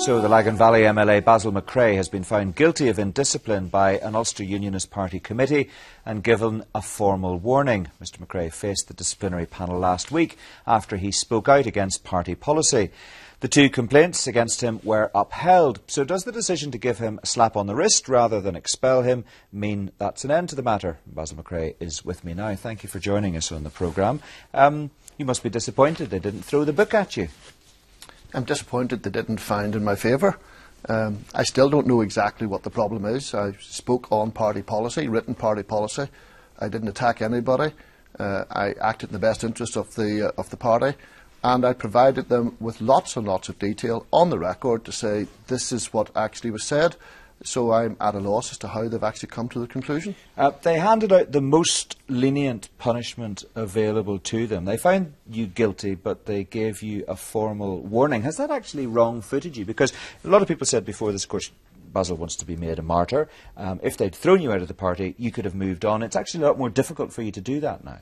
So the Lagan Valley MLA Basil McCrea has been found guilty of indiscipline by an Ulster Unionist Party committee and given a formal warning. Mr McCrea faced the disciplinary panel last week after he spoke out against party policy. The two complaints against him were upheld. So does the decision to give him a slap on the wrist rather than expel him mean that's an end to the matter? Basil McCrea is with me now. Thank you for joining us on the programme. You must be disappointed they didn't throw the book at you. I'm disappointed they didn't find in my favour. I still don't know exactly what the problem is. I spoke on party policy, written party policy. I didn't attack anybody. I acted in the best interest of the party, and I provided them with lots and lots of detail on the record to say this is what actually was said. So I'm at a loss as to how they've actually come to the conclusion. They handed out the most lenient punishment available to them. They found you guilty, but they gave you a formal warning. Has that actually wrong-footed you? Because a lot of people said before this, of course, Basil wants to be made a martyr. If they'd thrown you out of the party, you could have moved on. It's actually a lot more difficult for you to do that now.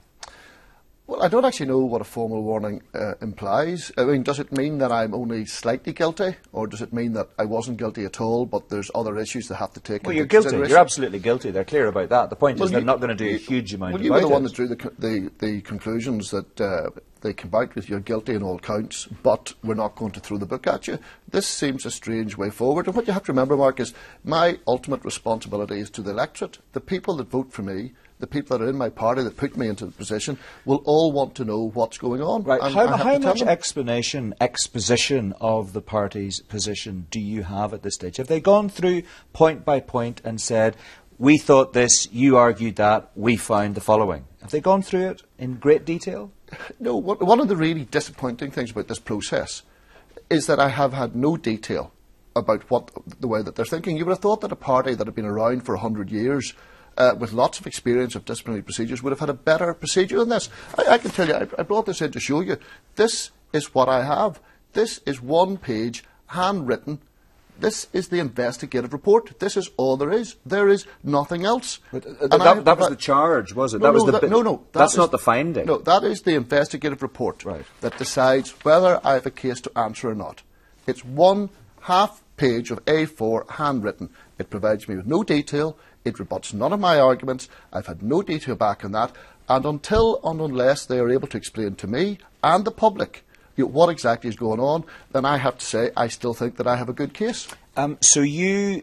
Well, I don't actually know what a formal warning implies. I mean, does it mean that I'm only slightly guilty, or does it mean that I wasn't guilty at all, but there's other issues that have to take Well, into you're guilty. consideration? You're absolutely guilty. They're clear about that. The point is they're not going to do a huge amount about it. Well, you were the one that drew the conclusions that they came out with you're guilty in all counts, but we're not going to throw the book at you. This seems a strange way forward. And what you have to remember, Mark, is my ultimate responsibility is to the electorate. The people that vote for me, the people that are in my party that put me into the position, will all want to know what's going on. Right. How much exposition of the party's position do you have at this stage? Have they gone through point by point and said, we thought this, you argued that, we found the following? Have they gone through it in great detail? No. One of the really disappointing things about this process is that I have had no detail about the way that they're thinking. You would have thought that a party that had been around for 100 years with lots of experience of disciplinary procedures would have had a better procedure than this. I can tell you, I brought this in to show you. This is what I have. This is one page, handwritten. This is the investigative report. This is all there is. There is nothing else. But, that was the charge, was it? No, that's not the finding. No, that is the investigative report that decides whether I have a case to answer or not. It's one half page of A4, handwritten. It provides me with no detail. It rebuts none of my arguments. I've had no detail back on that. And until and unless they are able to explain to me and the public what exactly is going on, then I have to say I still think that I have a good case. So you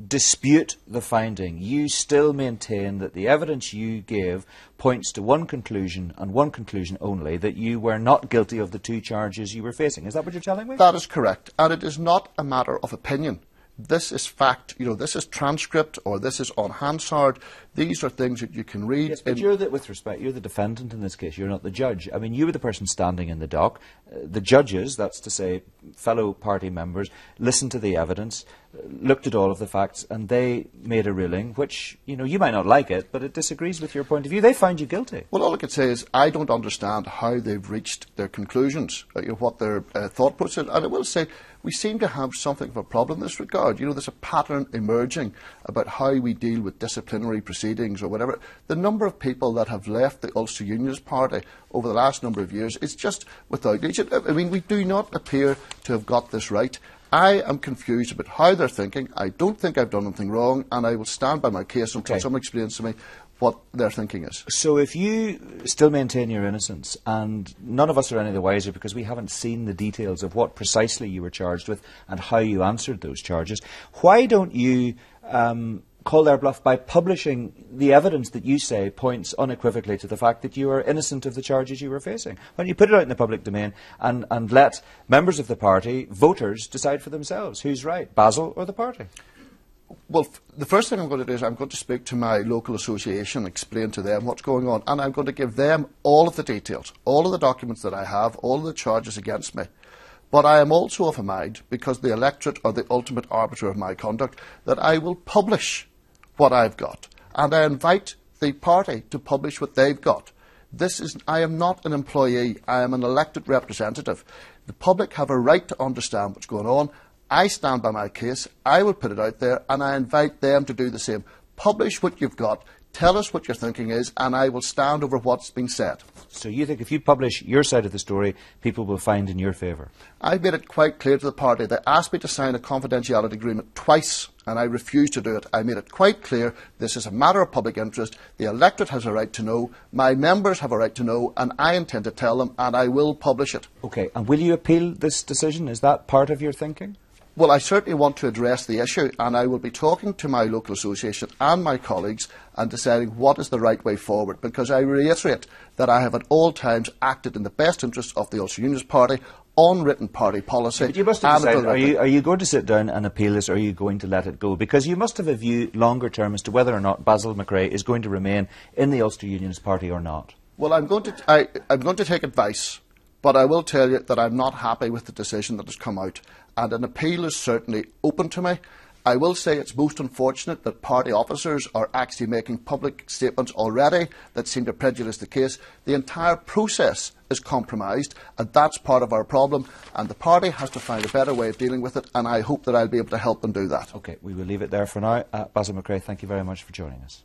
dispute the finding. You still maintain that the evidence you gave points to one conclusion and one conclusion only, that you were not guilty of the two charges you were facing. Is that what you're telling me? That is correct. And it is not a matter of opinion. This is fact. This is transcript, or this is on Hansard. These are things that you can read. Yes, but with respect, you're the defendant in this case. You're not the judge. I mean, you were the person standing in the dock. The judges, that's to say fellow party members, listened to the evidence, looked at all of the facts, and they made a ruling which, you might not like it, but it disagrees with your point of view. They found you guilty. Well, all I can say is I don't understand how they've reached their conclusions, what their thought process is. And I will say we seem to have something of a problem in this regard. There's a pattern emerging about how we deal with disciplinary proceedings or whatever. The number of people that have left the Ulster Unionist Party over the last number of years is just without reach. I mean, we do not appear to have got this right. I am confused about how they're thinking. I don't think I've done anything wrong, and I will stand by my case until someone explains to me what their thinking is. So if you still maintain your innocence, and none of us are any the wiser because we haven't seen the details of what precisely you were charged with and how you answered those charges, why don't you call their bluff by publishing the evidence that you say points unequivocally to the fact that you are innocent of the charges you were facing? Why don't you put it out in the public domain and let members of the party, voters, decide for themselves who's right, Basil or the party? Well, the first thing I'm going to do is I'm going to speak to my local association, explain to them what's going on, and I'm going to give them all of the details, all of the documents that I have, all of the charges against me. But I am also of a mind, because the electorate are the ultimate arbiter of my conduct, that I will publish what I've got. And I invite the party to publish what they've got. I am not an employee. I am an elected representative. The public have a right to understand what's going on. I stand by my case. I will put it out there, and I invite them to do the same. Publish what you've got. tell us what your thinking is, and I will stand over what's been said. So you think if you publish your side of the story, people will find in your favour? I've made it quite clear to the party. They asked me to sign a confidentiality agreement twice, and I refused to do it. I made it quite clear this is a matter of public interest. The electorate has a right to know, my members have a right to know, and I intend to tell them, and I will publish it. OK, and will you appeal this decision? Is that part of your thinking? Well, I certainly want to address the issue, and I will be talking to my local association and my colleagues and deciding what is the right way forward, because I reiterate that I have at all times acted in the best interest of the Ulster Unionist Party on written party policy. But you must have decided, are you going to sit down and appeal this, or are you going to let it go? Because you must have a view longer term as to whether or not Basil McCrea is going to remain in the Ulster Unionist Party or not. Well, I'm going to take advice, but I will tell you that I'm not happy with the decision that has come out, and an appeal is certainly open to me. I will say it's most unfortunate that party officers are actually making public statements already that seem to prejudice the case. The entire process is compromised, and that's part of our problem, and the party has to find a better way of dealing with it, and I hope that I'll be able to help them do that. OK, we will leave it there for now. Basil McCrea, thank you very much for joining us.